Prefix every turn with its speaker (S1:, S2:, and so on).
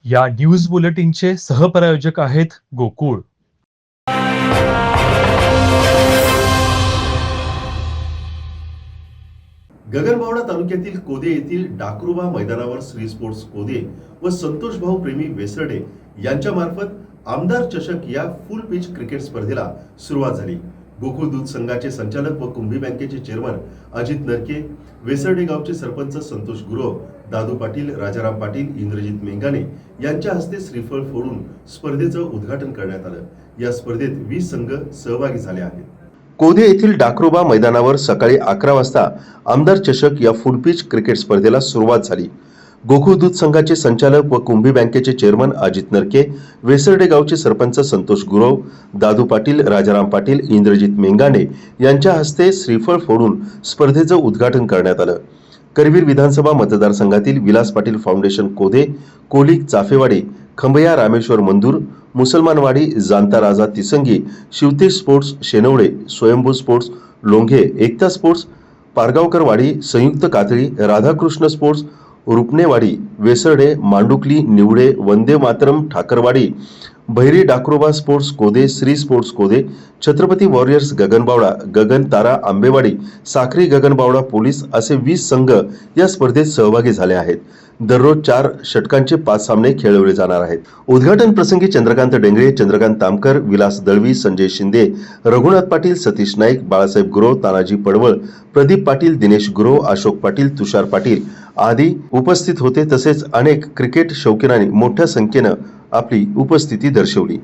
S1: या न्यूज बुलेटिनचे सहप्रायोजक आहेत गोकुळ.
S2: गगनबावडा तालुक्यातील कोदे येथील डाकरुबा मैदानावर श्री स्पोर्ट्स कोदे व संतोष भाऊ प्रेमी वेसर्डे यांच्या मार्फत आमदार चषक या फुल पिच क्रिकेट स्पर्धेला सुरुवात झाली. गोकुळ दूध संघाचे संचालक व कुंभी बँकेचे चेअरमन अजित नरके, वेसर्डे गावचे सरपंच संतोष गुरव, दादू पाटील, राजाराम पाटील, इंद्रजित मेंगाने यांच्या हस्ते श्रीफळ फोडून स्पर्धेचं उद्घाटन करण्यात आलं. या स्पर्धेत 20 संघ सहभागी झाले आहेत. कोदे येथील डाकरुबा मैदानावर सकाळी 11 वाजता आमदार चषक या फुल पिच क्रिकेट स्पर्धेला सुरुवात झाली. गोकुळ दूध संघाचे संचालक व कुंभी बँकेचे चेअरमन अजित नरके, वेसर्डे गावचे सरपंच संतोष गुरव, दादू पाटील, राजाराम पाटील, इंद्रजित मेंगाने यांच्या हस्ते श्रीफळ फोडून स्पर्धेचं उद्घाटन करण्यात आलं. करवीर विधानसभा मतदारसंघातील विलास पाटील फाउंडेशन कोदे, कोलिक चाफेवाडी, खंबया रामेश्वर मंदूर, मुसलमानवाडी, जांता राजा तिसंगी, शिवतेज स्पोर्ट्स शेनवडे, स्वयंभू स्पोर्ट्स लोंघे, एकता स्पोर्ट्स पारगावकरवाडी, संयुक्त कातळी, राधाकृष्ण स्पोर्ट्स रुपनेवाडी, वेसर्डे, मांडुकली, निवडे, वंदे मातरम ठाकरवाडी, भैरी डाकरोबा स्पोर्ट्स कोदे, श्री स्पोर्ट्स कोदे, छत्रपती वॉरियर्स गगनबावडा, गगन तारा आंबेवाडी, साखरी गगनबावडा पोलीस असे 20 संघ या स्पर्धेत सहभागी झाले आहेत. दररोज 4 षटकांचे 5 सामने खेळवले जाणार आहेत. उद्घाटन प्रसंगी चंद्रकांत डेंगरे, चंद्रकांत तामकर, विलास दळवी, संजय शिंदे, रघुनाथ पाटील, सतीश नाईक, बाळासाहेब गुरव, तानाजी पडवळ, प्रदीप पाटील, दिनेश गुरव, अशोक पाटील, तुषार पाटील आदी उपस्थित होते. तसेच अनेक क्रिकेट शौकीनांनी मोठ्या संख्येनं आपली उपस्थिती दर्शवली.